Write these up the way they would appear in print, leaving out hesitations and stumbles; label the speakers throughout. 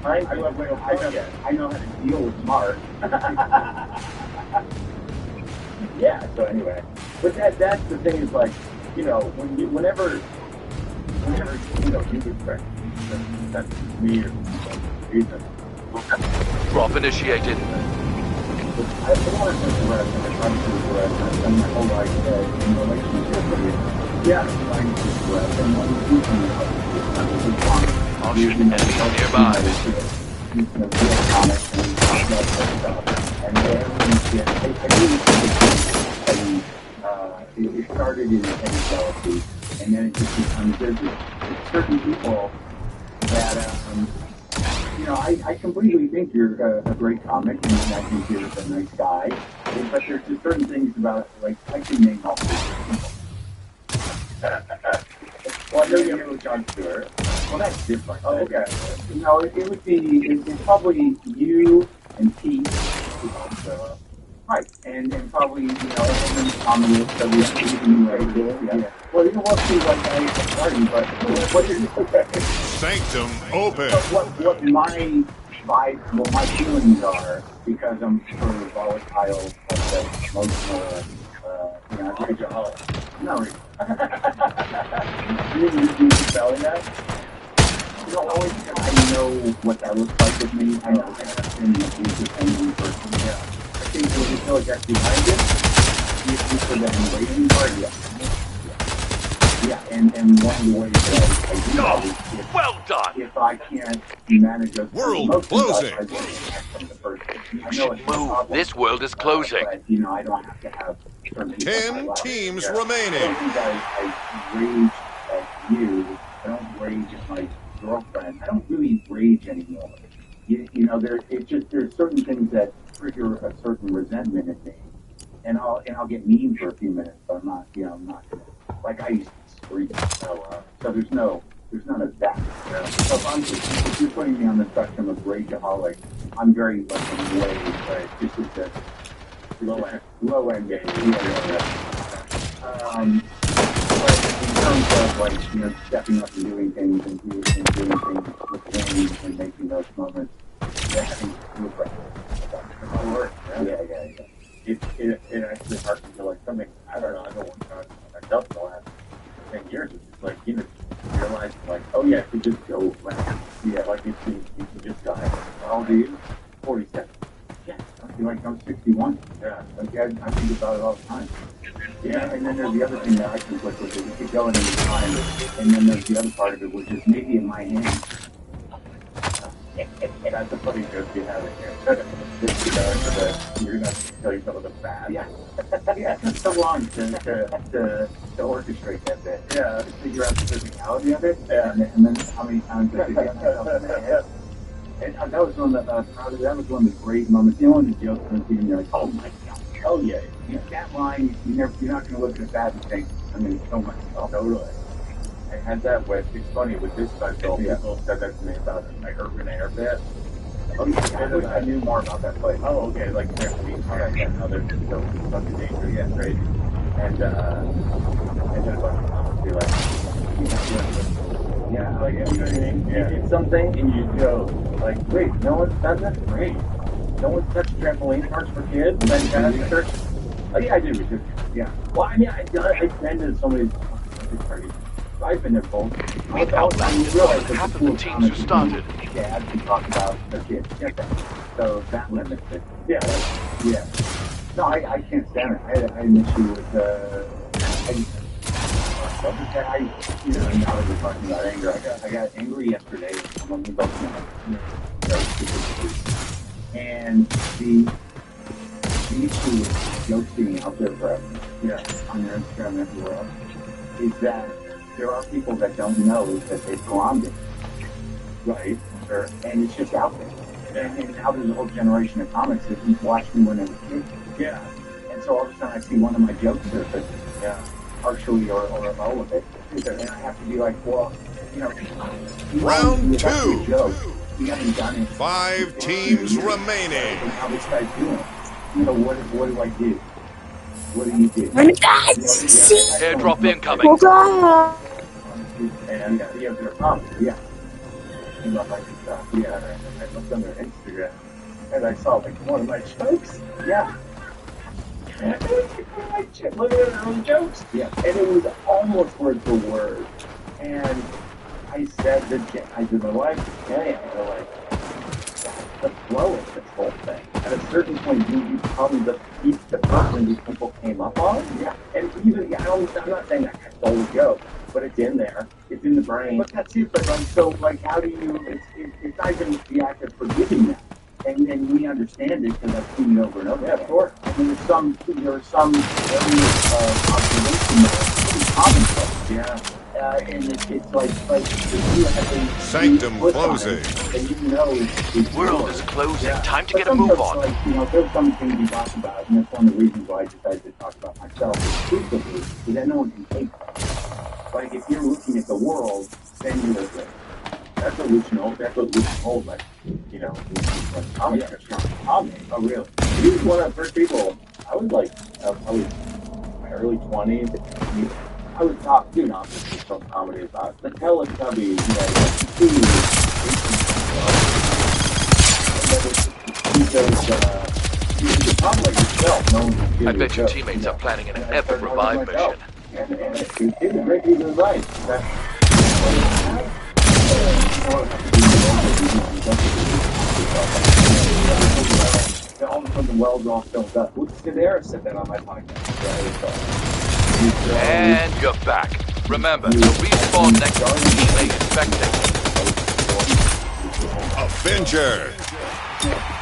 Speaker 1: I know how to deal with smart. Yeah. So anyway, but that's the thing is like, whenever you get friends, that's me or reason.
Speaker 2: Drop initiated.
Speaker 1: I want to progress and I try to progress. I spend my whole life in relationships with trying to progress. And when you do
Speaker 2: I'll shoot enemies nearby.
Speaker 1: real comics and talk about that stuff. And then I really think it started in jealousy, and then it just becomes there's certain people that I completely think you're a great comic, and I think you're a nice guy. But there's just certain things about, like, I can name all these people. Well, I know you know John Stewart. Well, that's different. Oh, okay. No, it would be, it's probably you and Pete. Right, and probably, and then comedy that we yeah. Well, you know what, too, like, I party, but what is
Speaker 3: Sanctum open.
Speaker 1: What my vibe, what my feelings are, because I'm sort of volatile, emotional, alcoholic. No, you spelling that? Always, I know what that looks like with me. I know I've been an abusive, angry person. Yeah. I think when you feel like that's behind it, you feel that embracing part, yeah, and one of the ways that I do that is
Speaker 2: Well done.
Speaker 1: if I can't manage those
Speaker 3: World closing.
Speaker 1: I from the first thing. I know it's a
Speaker 2: Move.
Speaker 1: problem,
Speaker 2: This world is closing.
Speaker 1: but, I don't have to have certain people in my
Speaker 3: 10
Speaker 1: life.
Speaker 3: teams
Speaker 1: I don't
Speaker 3: remaining.
Speaker 1: think I rage at you. I don't rage at my girlfriend. I don't really rage anymore. There's certain things that trigger a certain resentment in me, and I'll get mean for a few minutes, but I'm not gonna, like I used to scream. So there's none of that. So if you're putting me on the spectrum of rageaholic, I'm very like in a way, right? This is the low end game. But in terms of like stepping up and doing things and doing things with wings and making those moments, I think it's great. Yeah. It actually harkens to like something I don't know. I don't want to myself the last 10 years. It's just like realize like, oh yeah, it could just go like you can just go ahead. How old are you? 47. Yeah, I feel like I'm 61. Yeah, like I think about it all the time. Yeah, and then there's the other thing that I conflict with it. We could go into time, and then there's the other part of it, which is maybe in my hands. That's a funny joke you have in here. You're gonna have to tell yourself it's bad. Yeah, yeah. It took so long to orchestrate that bit. Yeah, to figure out the physicality of it. Yeah, and then how many times I get myself in my head. And that was one of the great moments. One of the jokes from the team. You're like, oh my god, oh yeah. That line, you're not going to look at that and think, so much. Oh, totally. I had that with, it's funny, with this special, people said that to me about my urban air bit. Oh, yeah, I knew more about that place. Oh, okay, like trampoline park and other so fucking dangerous. Yeah, crazy. And then a bunch of comments be like, yeah, like, you know what I mean? Yeah. You did something and you go, like, wait, no one's done that? Great. No one's touched trampoline parks for kids? And then research. Oh, yeah, I do. Yeah. Well, I've been to so many parties. I've been there both.
Speaker 2: We've outlasted half of the teams who started.
Speaker 1: Dads who talk about their kids. So that limits it. Yeah. No, I can't stand it. I had an issue with, now that we're talking about anger, I got angry yesterday. When we both and the issue with ghosting out there for on your Instagram and everywhere else is that there are people that don't know that they've gone there. Right. Sure. And it's just out there. And now there's a whole generation of comics that watched me when they were kids. Yeah. And so all of a sudden I see one of my jokes surface. Yeah. Partially or all of it. And I have to be like, well,
Speaker 3: Round 2.
Speaker 1: You haven't done it.
Speaker 3: 5 teams remaining.
Speaker 1: How this guy's doing? What do I do? What do you do?
Speaker 2: Airdrop incoming.
Speaker 1: And they're probably, yeah. stuff. Yeah, and I looked on their Instagram, and I saw like one of my jokes. Yeah. And it was like one of my looking at their own jokes. Yeah. And it was almost word for word. And I said I did my wife, yeah, like, the flow of this whole thing. At a certain point, you become the person these people came up on. Yeah. And even, I'm not saying that I stole the joke, but it's in there. It's in the brain. But that's it. But like, so, like, how do you, it's not even the act of forgiving that. And we understand it because I've seen it over and over. Yeah, of course. I mean, there are some areas of observation that are pretty commonplace. Yeah. And it's like if you have a
Speaker 3: Sanctum closing.
Speaker 1: and you know it's
Speaker 2: World
Speaker 1: yours.
Speaker 2: is closing.
Speaker 1: Yeah.
Speaker 2: Time to
Speaker 1: But
Speaker 2: get a move
Speaker 1: sometimes,
Speaker 2: on.
Speaker 1: like, there's some things we talk about, and that's one of the reasons why I decided to talk about myself exclusively, is that no one can take that. Like, if you're looking at the world, then you're like, that's what Lucian Hold, like, like comedy. Comedy. Oh, really? He was one of the first people. I was like, I was in my early 20s. I was doing some comedy about the Teletubbies,
Speaker 2: I bet your teammates are planning an epic revive mission.
Speaker 1: And it did a great deal of advice. All of a sudden, the well's all filled up. Would Sedaris said that on my podcast?
Speaker 2: And you're back. Remember, the respawn next to the teammate expecting.
Speaker 3: Avenger.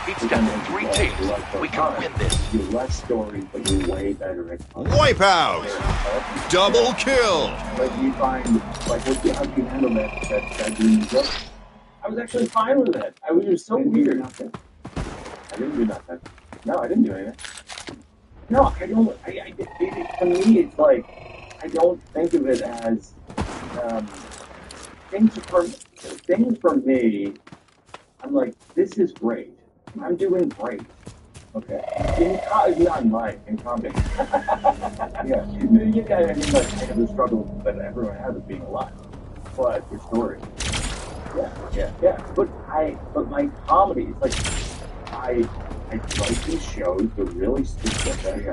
Speaker 2: Each down to 3 teams. We can win this.
Speaker 1: You're less stories, but you're way better at
Speaker 3: Wipeout. Double kill.
Speaker 1: Like, you find, like, how do you handle that dream joke? I was actually fine with it. It was so weird. Nothing. I didn't do nothing. No, I didn't do anything. No, I don't. For me, it's like, I don't think of it as things for me. I'm like, this is great. I'm doing great. Okay. Not in life, in comedy. Yeah. I mean, like, I have the struggle that everyone has of being alive. But your story. Yeah. But my comedy, it's like, I write these shows, they're really specific,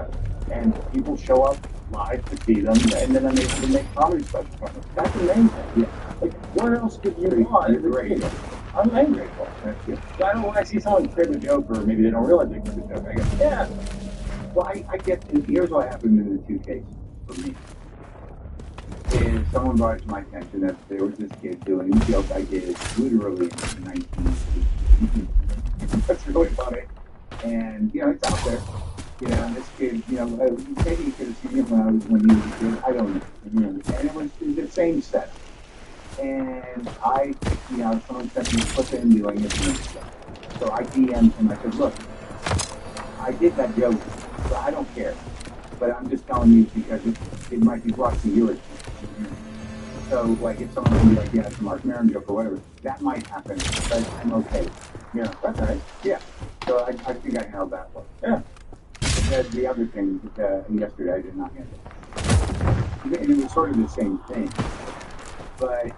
Speaker 1: and people show up live to see them, and then I'm able to make comedy specials from them. That's amazing. Yeah. Like, what else could you want? It's great. I'm grateful. Thank you. So when I see someone crib a joke, or maybe they don't realize they crib a joke, I go, yeah. Well, I get, here's what happened in the two cases for me. Is someone brought it to my attention that there was this kid doing a joke I did literally in 1980. That's really funny. And, it's out there. And this kid, maybe you could have seen him when he was a kid. I don't know. And it was the same setup. And someone sent me a clip in doing this and stuff. So I DM'd him. I said, look, I did that joke, so I don't care. But I'm just telling you because it might be brought to your attention. So, like, if someone can be like, yeah, it's a Mark Maron joke or whatever, that might happen, but I'm okay. That's all right. Yeah. So I think I handled that one. Yeah. But the other thing, yesterday I did not handle. And it was sort of the same thing. But,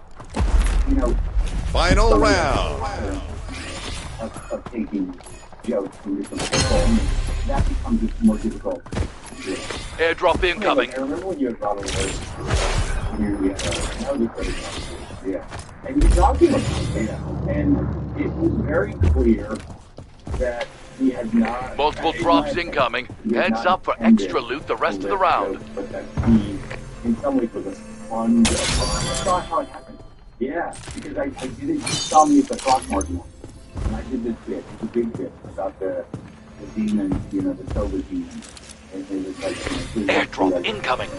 Speaker 3: Final round.
Speaker 1: Of taking jokes from different people, that becomes just more difficult.
Speaker 2: Airdrop incoming.
Speaker 1: I remember when you had brought away. That was a great one. Yeah. And you talked to him about it, and it was very clear that he had not...
Speaker 2: Multiple drops incoming. Heads up for extra loot the rest of the round.
Speaker 1: But that he, in some ways, was a fun joke. That's not how it happened. Yeah, because I did it, you saw me at the Throckmorton one. And I did this bit, it's a big bit, about the demons, the sober demons. And it was like...
Speaker 2: Airdrop incoming.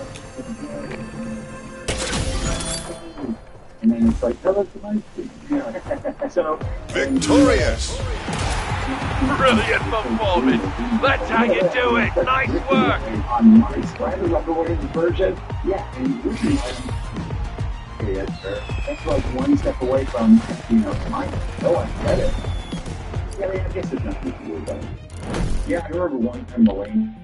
Speaker 1: And then it's like, tell us the nice thing. So...
Speaker 3: Victorious!
Speaker 2: Brilliant performance. That's how you do it. Nice work.
Speaker 1: On my Spider Rubberwave version, yeah, and usually that's like one step away from, mine. Oh, I said it. Yeah, I guess there's nothing to do with that. Yeah, I remember one time Elaine.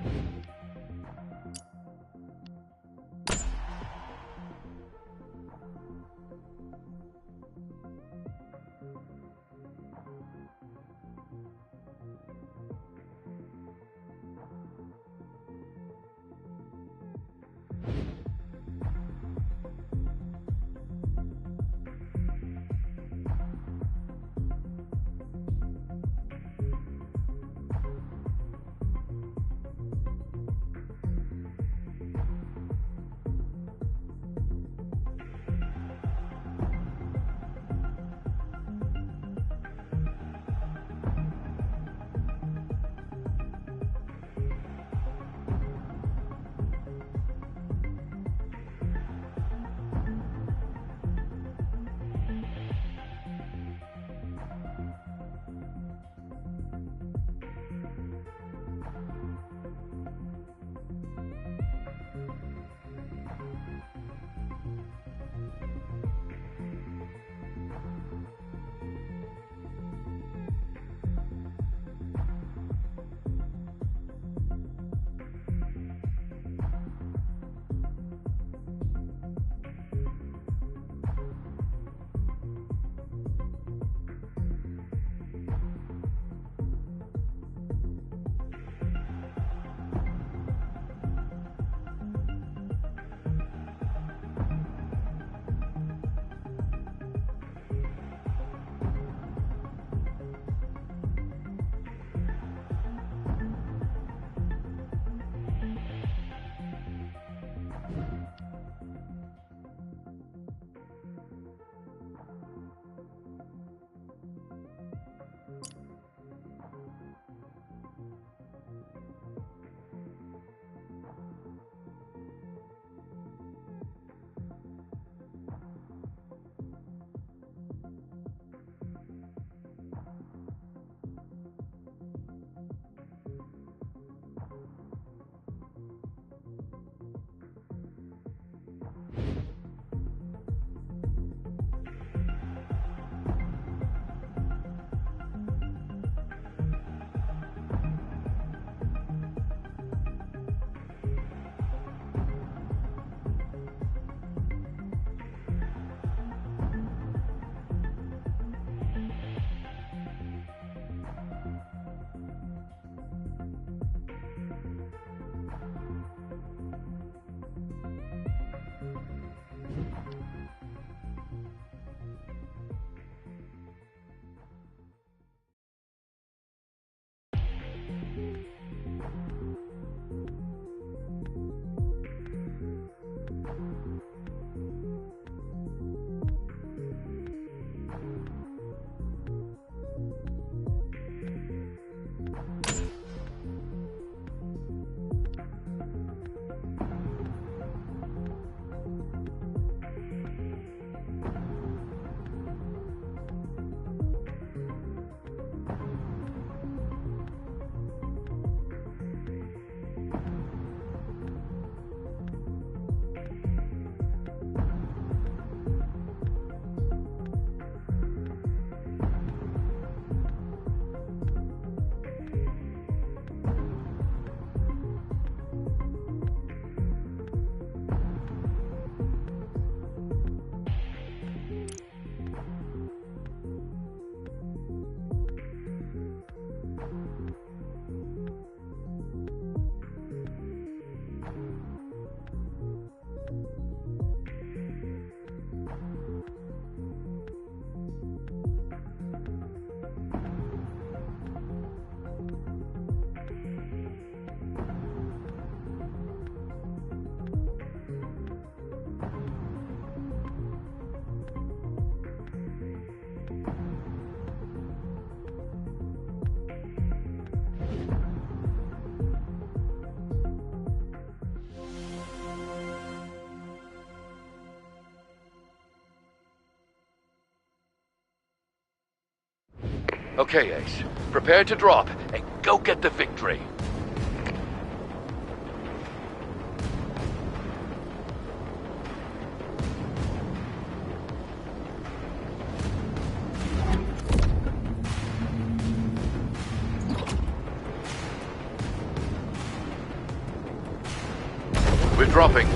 Speaker 2: Okay, Ace. Prepare to drop and go get the victory. We're dropping.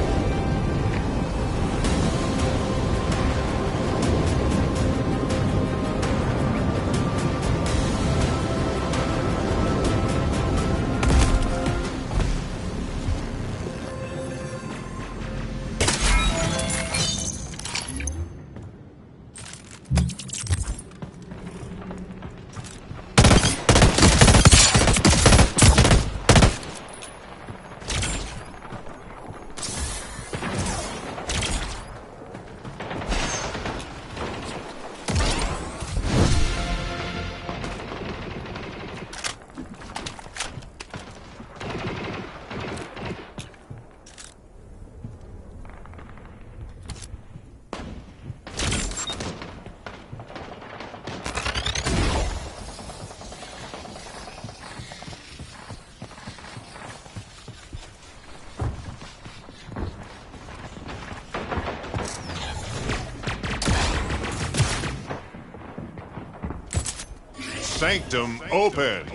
Speaker 3: Sanctum open.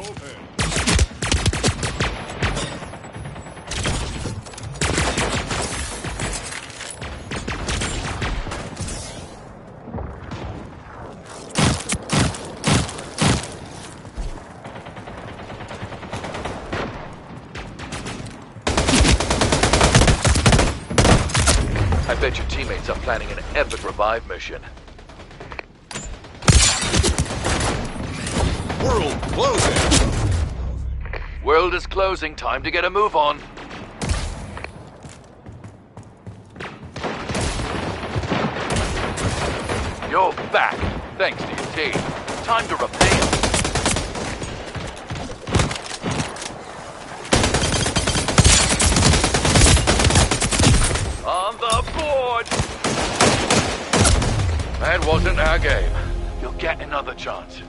Speaker 2: I bet your teammates are planning an epic revive mission.
Speaker 3: World closing.
Speaker 2: World is closing. Time to get a move on. You're back, thanks to your team. Time to repay it. On the board! That wasn't our game. You'll get another chance.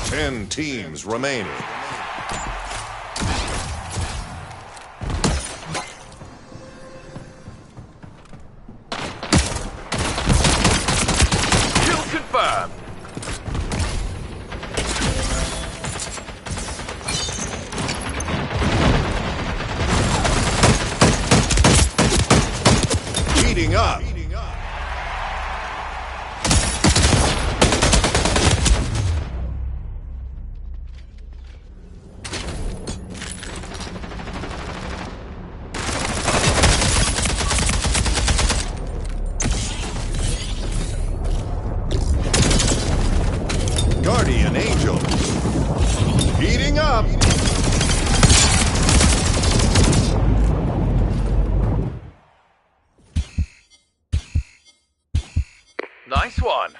Speaker 3: Ten teams remaining.
Speaker 2: Kill confirmed.
Speaker 3: Heating up. Guardian Angel. Heating up.
Speaker 2: Nice one.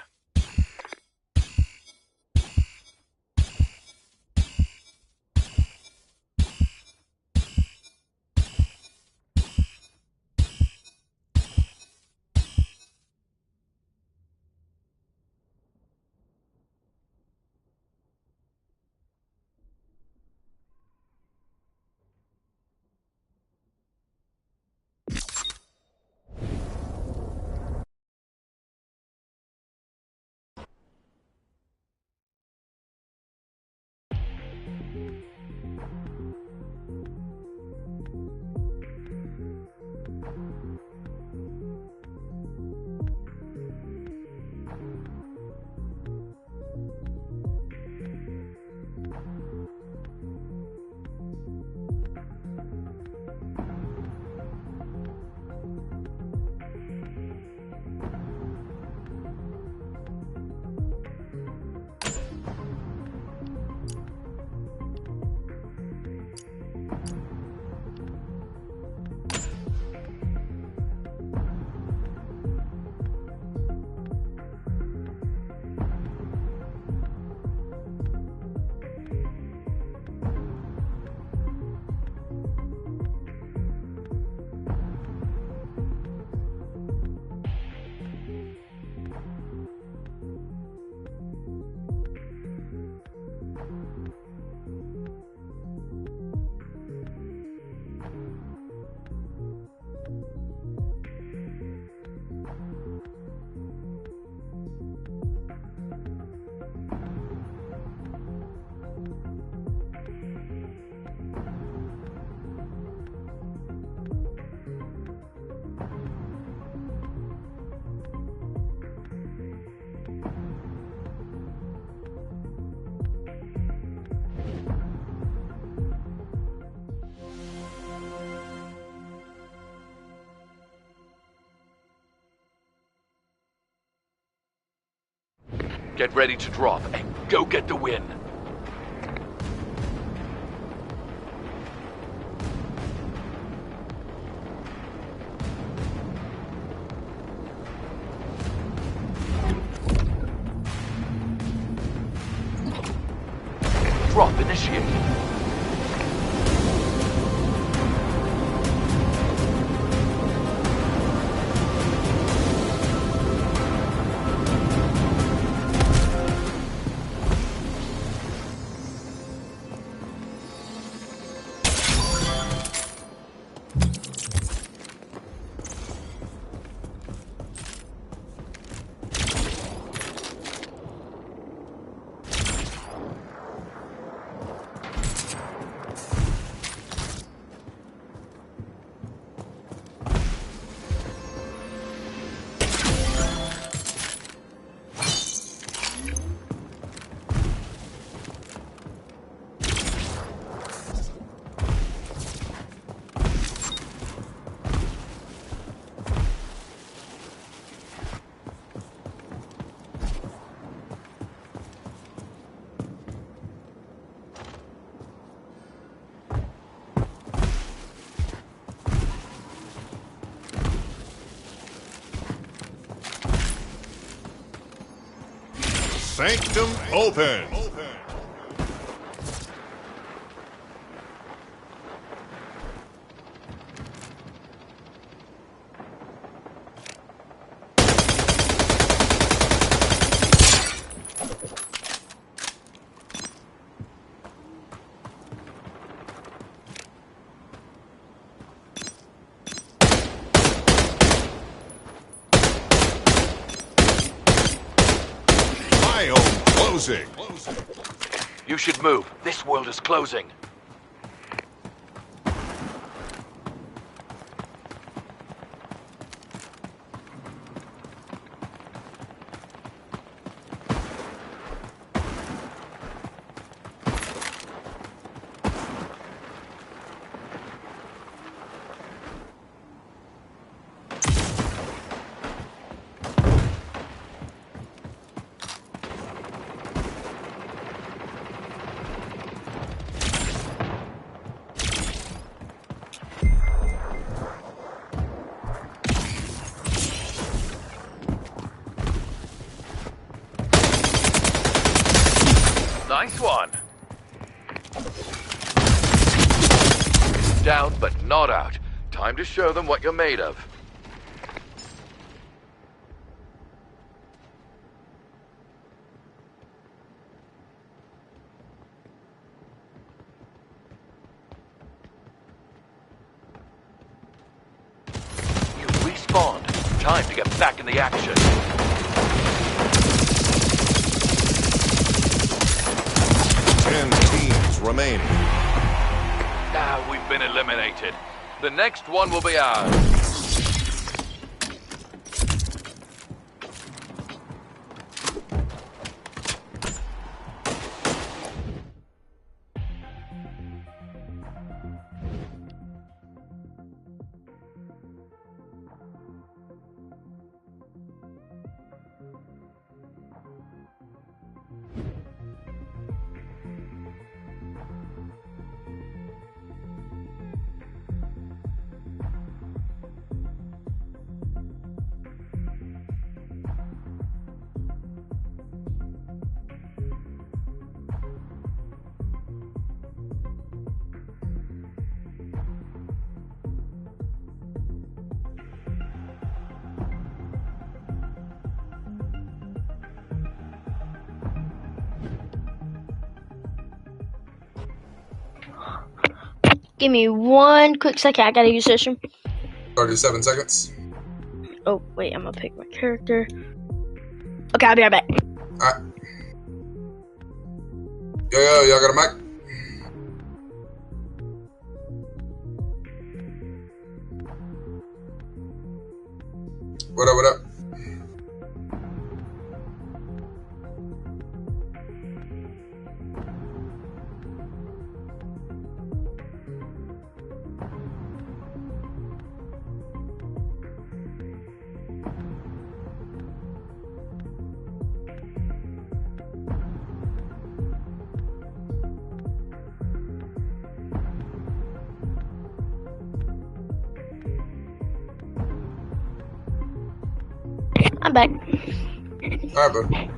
Speaker 2: Get ready to drop and go get the win. Drop initiated.
Speaker 3: Sanctum open. Biome closing.
Speaker 2: You should move. This world is closing. Nice one. Down, but not out. Time to show them what you're made of. You respawned. Time to get back in the action.
Speaker 3: 10 teams remaining.
Speaker 2: Ah, we've been eliminated. The next one will be ours.
Speaker 4: Give me one quick second. I gotta use this one.
Speaker 5: 37 seconds.
Speaker 4: Oh, wait. I'm gonna pick my character. Okay, I'll be right back.
Speaker 5: Alright. Yo, y'all got a mic? What up, what up?
Speaker 4: I'm back.
Speaker 5: Alright, bud.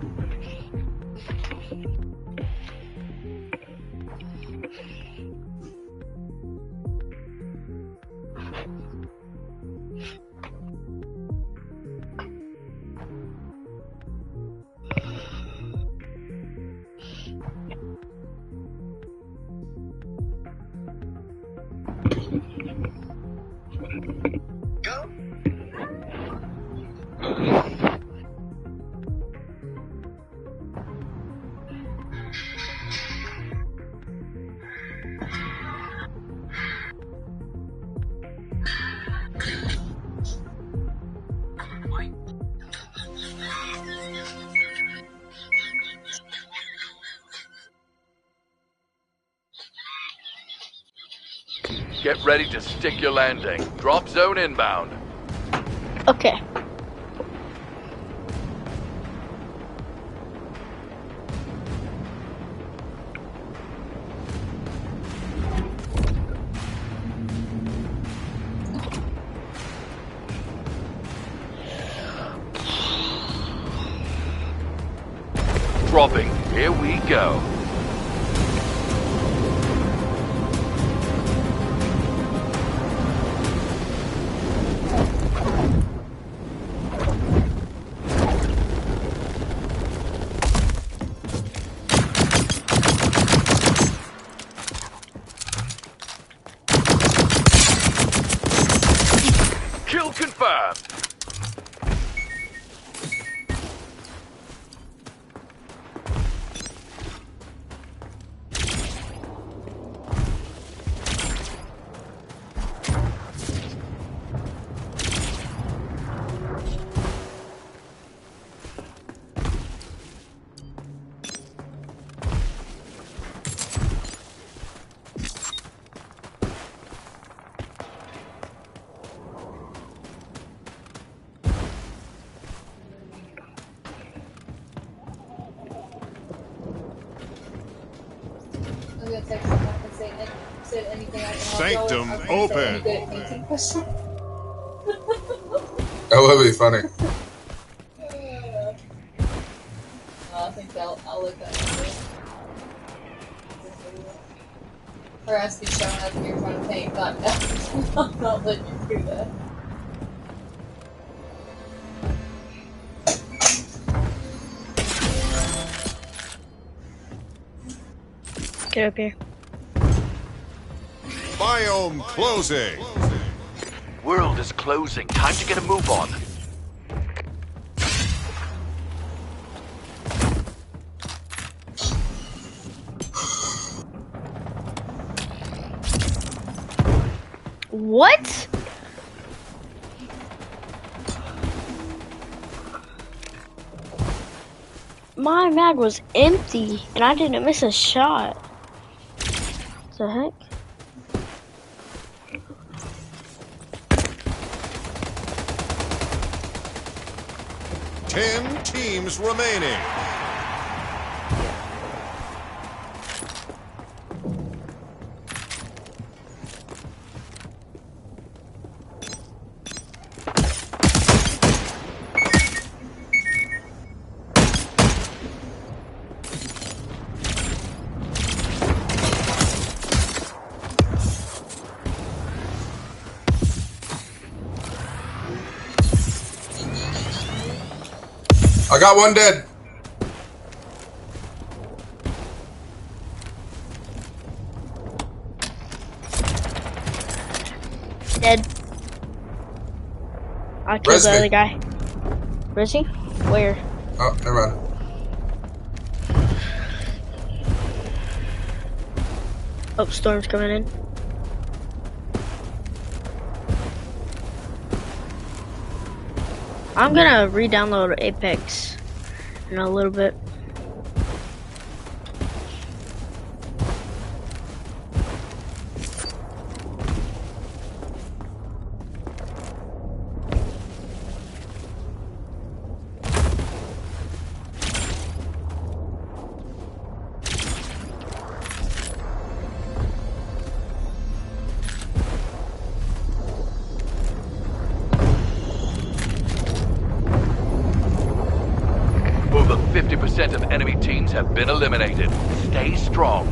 Speaker 2: Get ready to stick your landing. Drop zone inbound.
Speaker 4: Okay.
Speaker 2: Dropping. Here we go. Kill confirmed.
Speaker 6: I'm gonna text him back and say anything I can help
Speaker 3: Sanctum
Speaker 6: y'all with.
Speaker 3: open.
Speaker 6: Are you good at painting? Question?
Speaker 5: That would be funny.
Speaker 6: I think I'll look at it. Or ask you showing up and you're trying to paint, but I'm not letting you do that.
Speaker 4: Get up here.
Speaker 3: Biome closing.
Speaker 2: World is closing. Time to get a move on.
Speaker 4: What? My mag was empty and I didn't miss a shot. What the heck?
Speaker 3: Ten teams remaining.
Speaker 5: I got one dead.
Speaker 4: Dead. I killed
Speaker 5: Res
Speaker 4: the
Speaker 5: me.
Speaker 4: other guy. Where is he? Where?
Speaker 5: Oh, never mind.
Speaker 4: Oh, storm's coming in. I'm gonna re-download Apex in a little bit.
Speaker 2: 50% of enemy teams have been eliminated. Stay strong.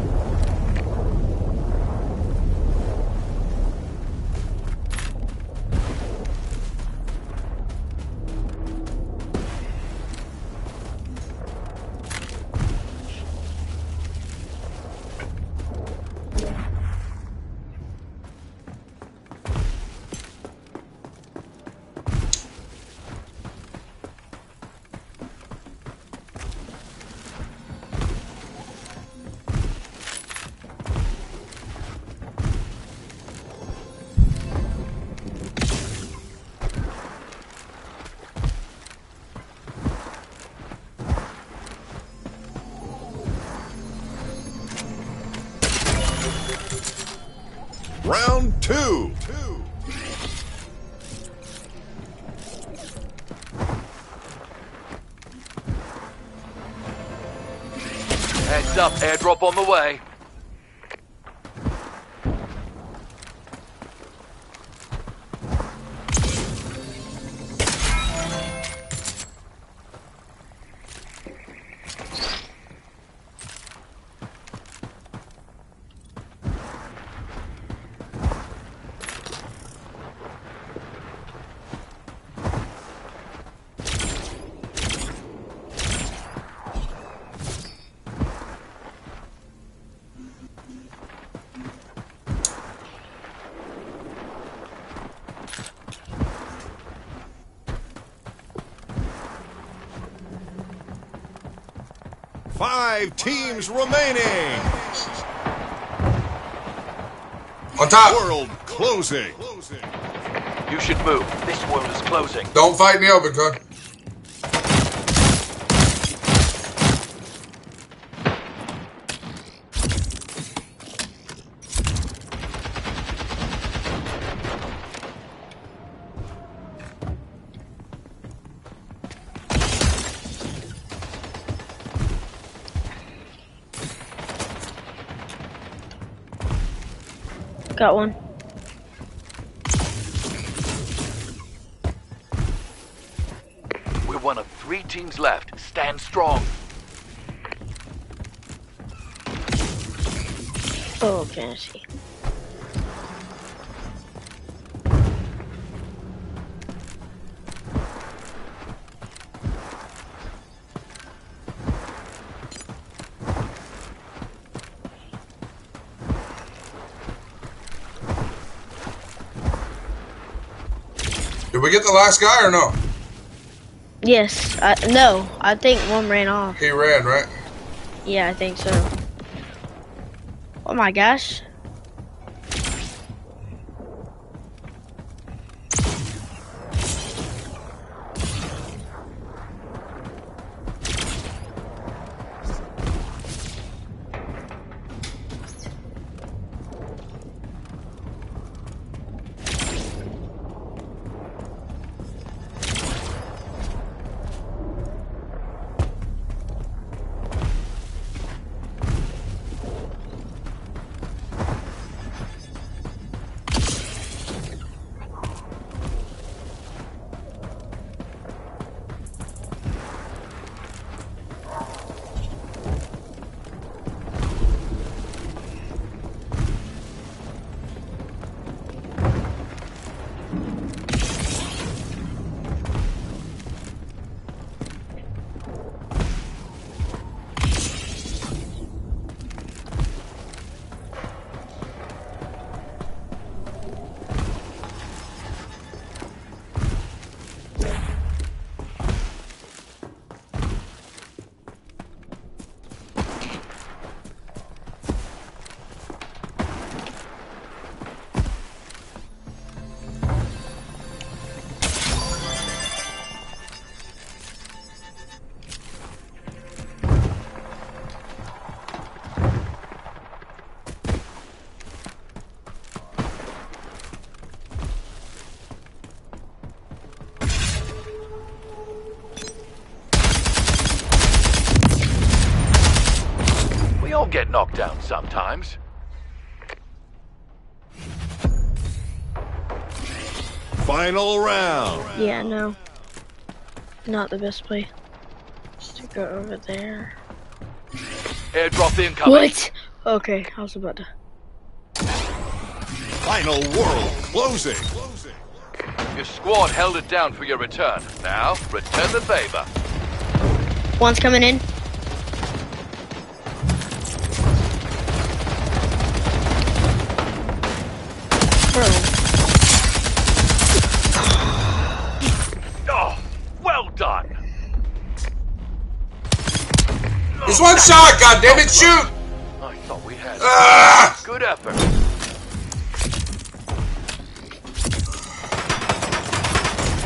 Speaker 3: Round two.
Speaker 2: Heads up, airdrop on the way.
Speaker 3: Five teams remaining.
Speaker 5: On top.
Speaker 3: World closing.
Speaker 2: You should move. This world is closing.
Speaker 5: Don't fight in the open, cuz.
Speaker 4: Got one.
Speaker 2: We're one of 3 teams left. Stand strong.
Speaker 4: Oh, fantasy.
Speaker 5: Did we get the last guy or no?
Speaker 4: Yes. No. I think one ran off.
Speaker 5: He ran, right?
Speaker 4: Yeah, I think so. Oh my gosh.
Speaker 2: Get knocked down sometimes.
Speaker 3: Final round.
Speaker 4: Yeah, no. Not the best play. to go over there.
Speaker 2: Airdrop incoming.
Speaker 4: What? Okay, I was about to.
Speaker 3: Final world closing.
Speaker 2: Your squad held it down for your return. Now, return the favor.
Speaker 4: One's coming in. Bro.
Speaker 2: Oh, well done.
Speaker 5: It's one shot, goddammit, shoot!
Speaker 2: I thought we had
Speaker 5: Ah!
Speaker 2: good effort.